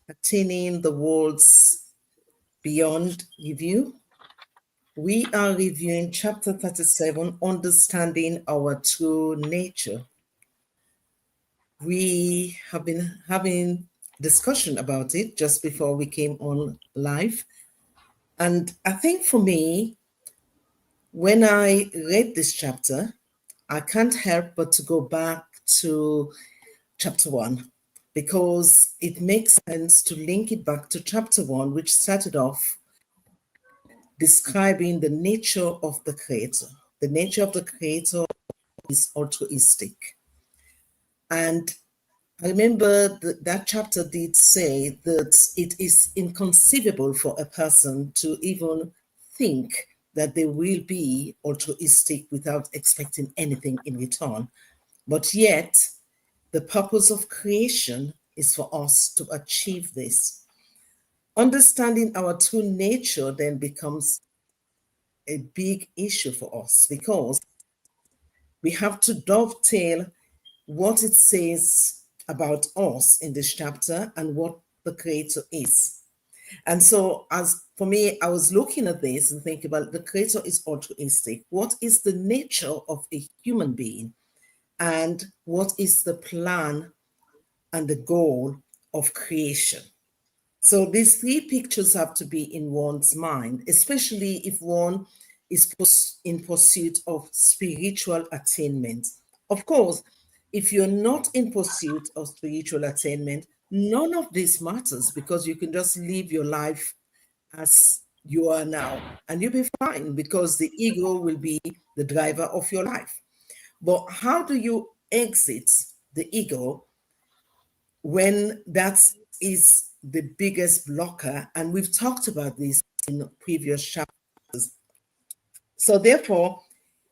Attaining the World's Beyond review. We are reviewing chapter 37, Understanding Our True Nature. We have been having discussion about it just before we came on live. And I think for me, when I read this chapter, I can't help but to go back to chapter 1 because it makes sense to link it back to chapter 1, which started off describing the nature of the Creator. The nature of the Creator is altruistic. And I remember that chapter did say that it is inconceivable for a person to even think that they will be altruistic without expecting anything in return. But yet, the purpose of creation is for us to achieve this. Understanding our true nature then becomes a big issue for us because we have to dovetail what it says about us in this chapter and what the Creator is. And so, as for me, I was looking at this and thinking about the Creator is altruistic. What is the nature of a human being? And what is the plan and the goal of creation? So these three pictures have to be in one's mind, especially if one is in pursuit of spiritual attainment. Of course, if you're not in pursuit of spiritual attainment, none of this matters because you can just live your life as you are now and you'll be fine because the ego will be the driver of your life. But how do you exit the ego when that is the biggest blocker? And we've talked about this in previous chapters. So therefore,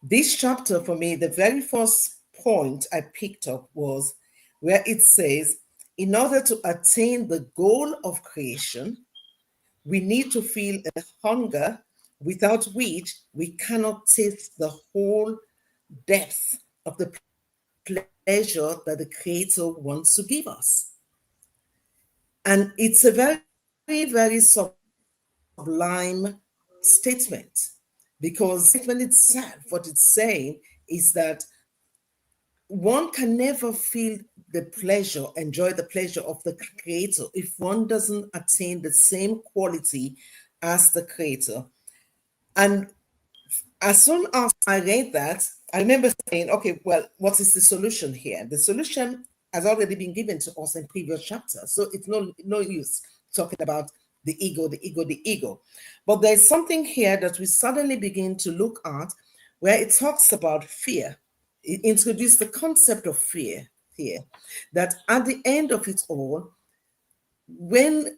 this chapter for me, the very first point I picked up was where it says, in order to attain the goal of creation, we need to feel a hunger without which we cannot taste the whole depth of the pleasure that the Creator wants to give us. And it's a very, very sublime statement because the statement itself, what it's saying is that one can never feel the pleasure, enjoy the pleasure of the Creator if one doesn't attain the same quality as the Creator. And as soon as I read that, I remember saying, okay, well, what is the solution here? The solution has already been given to us in previous chapters. So it's no use talking about the ego, the ego, the ego. But there's something here that we suddenly begin to look at where it talks about fear. It introduced the concept of fear here, that at the end of it all, when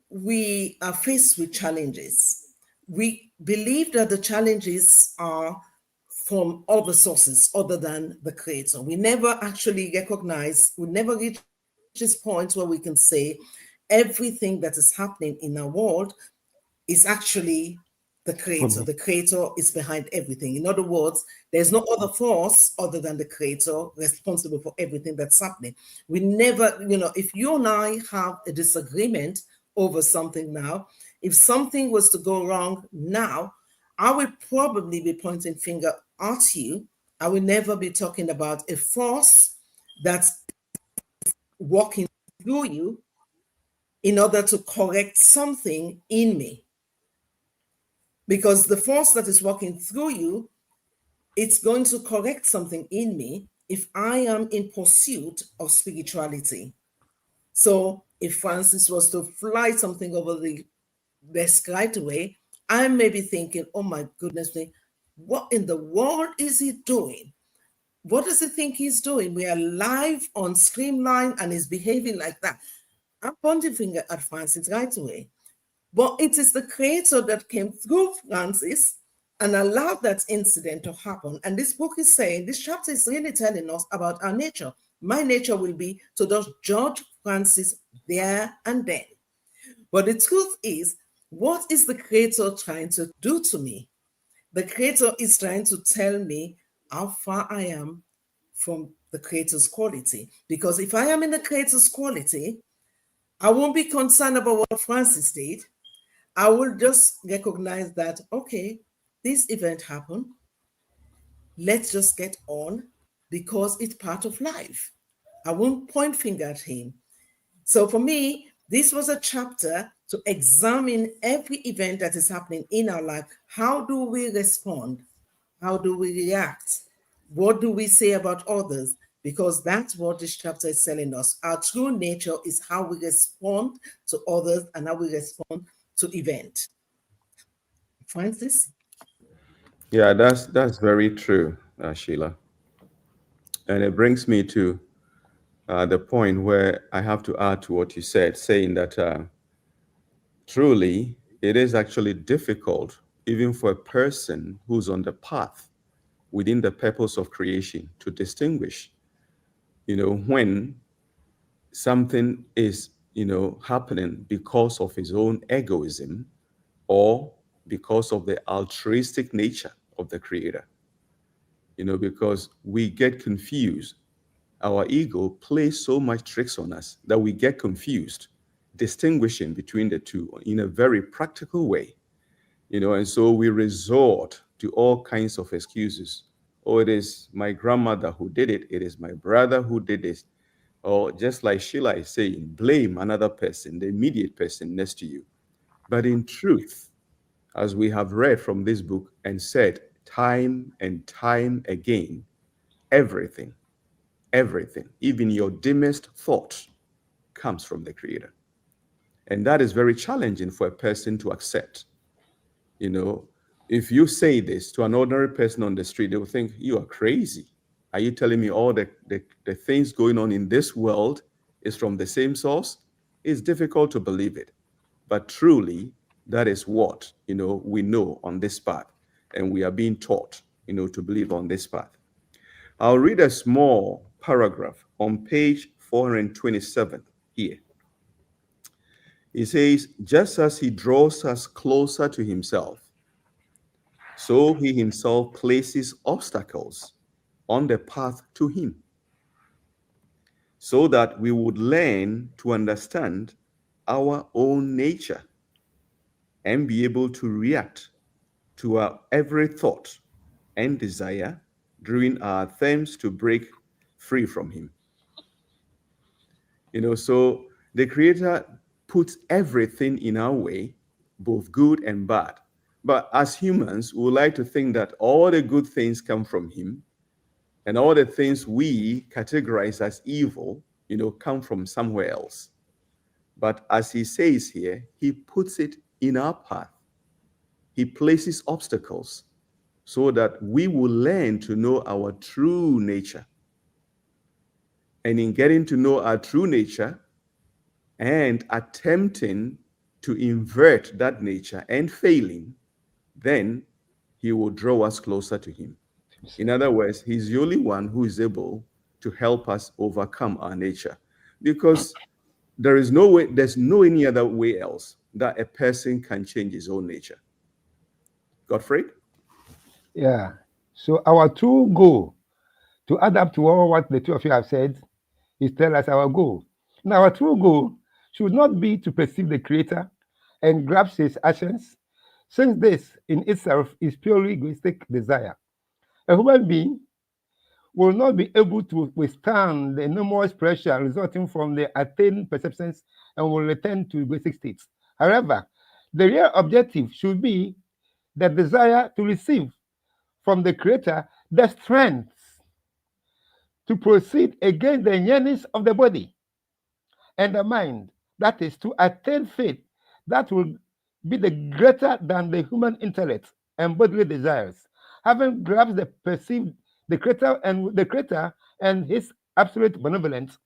we are faced with challenges, we believe that the challenges are from other sources other than the Creator. We never actually recognize, we never reach this point where we can say everything that is happening in our world is actually the Creator. The Creator is behind everything. In other words, there's no other force other than the Creator responsible for everything that's happening. We never, if you and I have a disagreement over something now, if something was to go wrong now, I would probably be pointing finger at you. I will never be talking about a force that's walking through you in order to correct something in me. Because the force that is walking through you, it's going to correct something in me if I am in pursuit of spirituality. So if Francis was to fly something over the desk right away, I may be thinking, oh my goodness me, what in the world is he doing? What does he think he's doing? We are live on Streamline and he's behaving like that. I'm pointing finger at Francis right away. But it is the Creator that came through Francis and allowed that incident to happen. And this book is saying, this chapter is really telling us about our nature. My nature will be to just judge Francis there and then. But the truth is, what is the Creator trying to do to me? The Creator is trying to tell me how far I am from the Creator's quality. Because if I am in the Creator's quality, I won't be concerned about what Francis did. I will just recognize that, okay, this event happened. Let's just get on because it's part of life. I won't point finger at him. So for me, this was a chapter to examine every event that is happening in our life. How do we respond? How do we react? What do we say about others? Because that's what this chapter is telling us. Our true nature is how we respond to others and how we respond to event. Francis? Yeah, that's very true, Sheila. And it brings me to the point where I have to add to what you said, saying that truly it is actually difficult, even for a person who's on the path within the purpose of creation, to distinguish, when something is, happening because of his own egoism or because of the altruistic nature of the creator. Because we get confused. Our ego plays so much tricks on us that we get confused, distinguishing between the two in a very practical way. And so we resort to all kinds of excuses. Oh, it is my grandmother who did it. It is my brother who did it. Or just like Sheila is saying, blame another person, the immediate person next to you. But in truth, as we have read from this book and said time and time again, everything, everything, even your dimmest thought, comes from the Creator. And that is very challenging for a person to accept. You know, if you say this to an ordinary person on the street, they will think you are crazy. Are you telling me all the things going on in this world is from the same source? It's difficult to believe it. But truly, that is what, we know on this path. And we are being taught, to believe on this path. I'll read a small paragraph on page 427 here. It says, just as he draws us closer to himself, so he himself places obstacles on the path to him, so that we would learn to understand our own nature and be able to react to our every thought and desire during our attempts to break free from him. So the Creator puts everything in our way, both good and bad. But as humans, we would like to think that all the good things come from him, and all the things we categorize as evil, come from somewhere else. But as he says here, he puts it in our path. He places obstacles so that we will learn to know our true nature. And in getting to know our true nature and attempting to invert that nature and failing, then he will draw us closer to him. In other words, he's the only one who is able to help us overcome our nature, because there's no any other way else that a person can change his own nature. Godfrey? Yeah. So our true goal, to add up to all what the two of you have said, is tell us our goal. Now, our true goal should not be to perceive the Creator and grasp his actions, since this in itself is purely egoistic desire. A human being will not be able to withstand the enormous pressure resulting from the attained perceptions and will return to egoistic states. However, the real objective should be the desire to receive from the Creator the strength to proceed against the yearnings of the body and the mind, that is, to attain faith that will be the greater than the human intellect and bodily desires, having grasped the perceived the Creator and his absolute benevolence,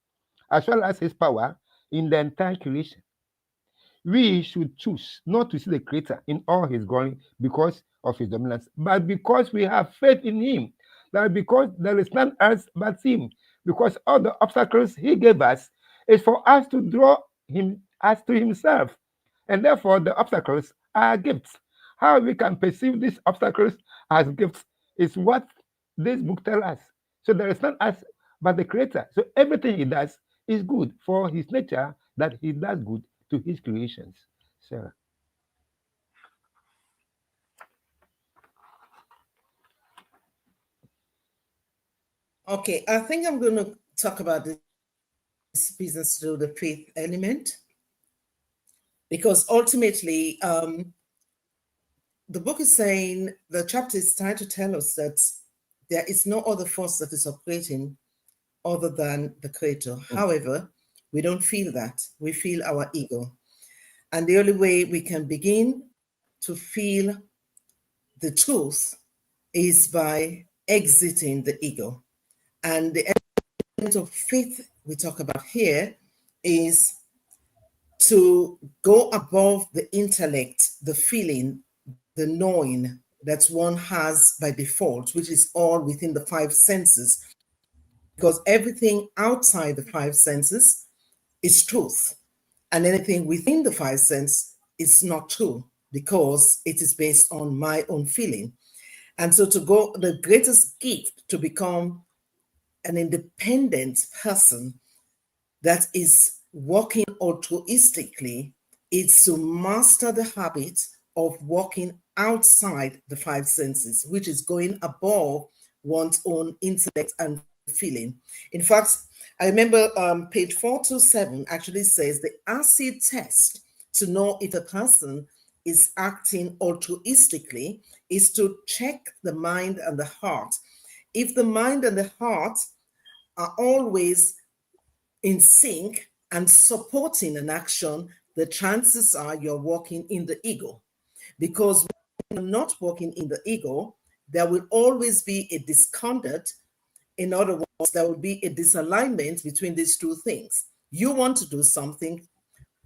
as well as his power in the entire creation. We should choose not to see the Creator in all his glory because of his dominance, but because we have faith in him, that because there is none else but him, because all the obstacles he gave us is for us to draw him us to himself, and therefore the obstacles are gifts. How we can perceive these obstacles as gifts is what this book tells us. So there is none else but the Creator. So everything he does is good, for his nature that he does good to his creations. Sarah. Okay, I think I'm going to talk about this business through the faith element, because ultimately, the book is saying, the chapter is trying to tell us that there is no other force that is operating other than the creator. However, we don't feel that. We feel our ego. And the only way we can begin to feel the truth is by exiting the ego. And the element of faith we talk about here is to go above the intellect, the feeling, the knowing that one has by default, which is all within the five senses, because everything outside the five senses is truth, and anything within the five senses is not true because it is based on my own feeling. And so, to go, the greatest gift to become an independent person that is walking altruistically is to master the habit of walking outside the five senses, which is going above one's own intellect and feeling. In fact, I remember page 427 actually says the acid test to know if a person is acting altruistically is to check the mind and the heart. If the mind and the heart are always in sync and supporting an action, the chances are you're walking in the ego. Because when you're not walking in the ego, there will always be a discontent. In other words, there will be a disalignment between these two things. You want to do something,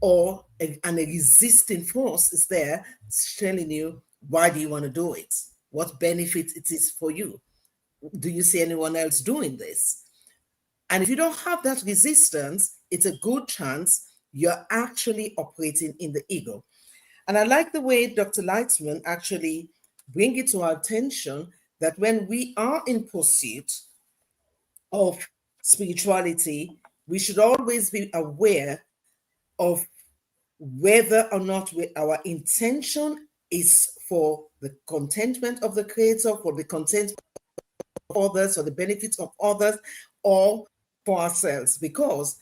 or an existing force is there telling you, why do you want to do it? What benefit it is for you? Do you see anyone else doing this? And if you don't have that resistance, it's a good chance you're actually operating in the ego. And I like the way Dr. Lightman actually bring it to our attention that when we are in pursuit of spirituality, we should always be aware of whether or not our intention is for the contentment of the creator, for the contentment of others, or the benefits of others, or for ourselves. Because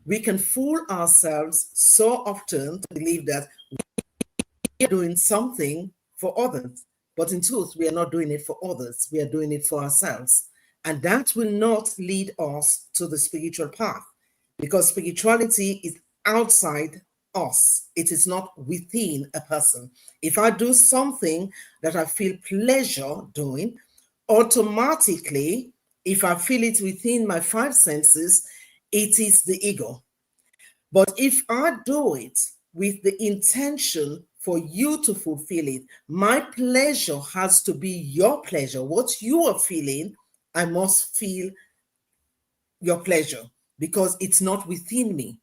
we can fool ourselves so often to believe that we are doing something for others, but in truth, we are not doing it for others. We are doing it for ourselves. And that will not lead us to the spiritual path, because spirituality is outside us. It is not within a person. If I do something that I feel pleasure doing, automatically, if I feel it within my five senses, it is the ego. But if I do it with the intention for you to fulfill it, my pleasure has to be your pleasure. What you are feeling, I must feel your pleasure, because it's not within me.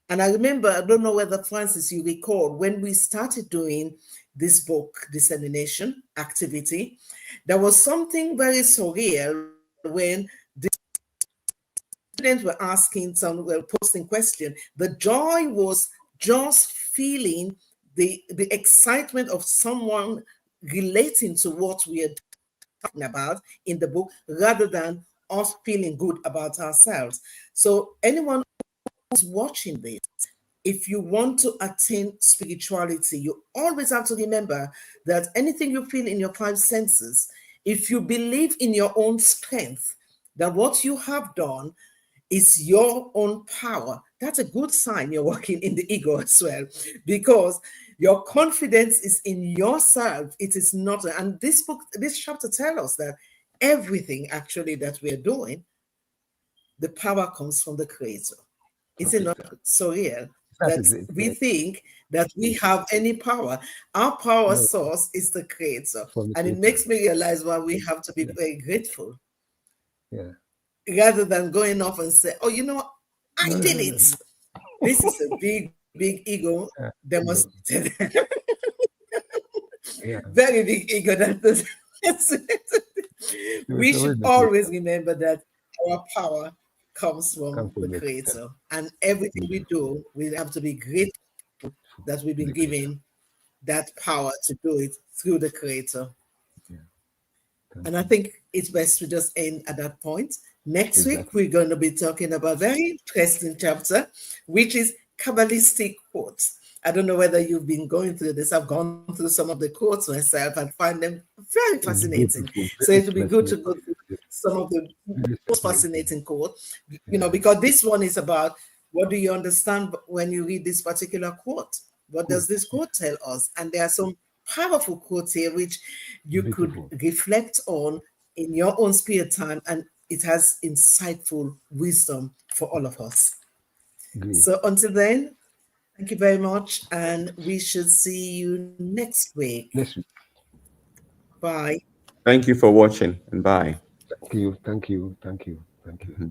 And I remember, I don't know whether, Francis, you recall, when we started doing this book dissemination activity, there was something very surreal when the students were asking, some were posting questions. The joy was just feeling the excitement of someone relating to what we are talking about in the book, rather than us feeling good about ourselves. So anyone who's watching this, if you want to attain spirituality, you always have to remember that anything you feel in your five senses, if you believe in your own strength, that what you have done is your own power, that's a good sign you're working in the ego as well, because your confidence is in yourself. It is not, and this book, this chapter tells us that everything actually that we're doing, the power comes from the creator. Is it Okay, not sir. surreal That that is it. we think that we have any power? Our power No, source is the creator. from the And it creator. makes me realize why we have to be Yeah. very grateful, Yeah. rather than going off and say, oh, you know what? I No, no, did no, no, it. no. This is a big, big ego Ego. demonstrated. Yeah. Very big ego. It was We should always the always creator. remember that our power comes from Come the from the Creator. Creator. And everything we Beautiful. do, we have to be grateful that we've been The Creator. given that power to do it through the Creator. Yeah. Thank And I you. think it's best to just end at that point. Next week, Exactly. we're going to be talking about a very interesting chapter, which is Kabbalistic quotes. I don't know whether you've been going through this. I've gone through some of the quotes myself and find them very It's fascinating. beautiful. So Very it will be good to fascinating. go through some of the Very most fascinating. fascinating quotes, Yeah. because this one is about what do you understand when you read this particular quote? What does Quote. this quote tell us? And there are some powerful quotes here which you could Beautiful. reflect on in your own spare time, and it has insightful wisdom for all of us. Great. So until then, thank you very much, and we should see you next week. Next week. Bye. Thank you for watching, and bye. Thank you. Thank you. Thank you. Thank you. Mhm.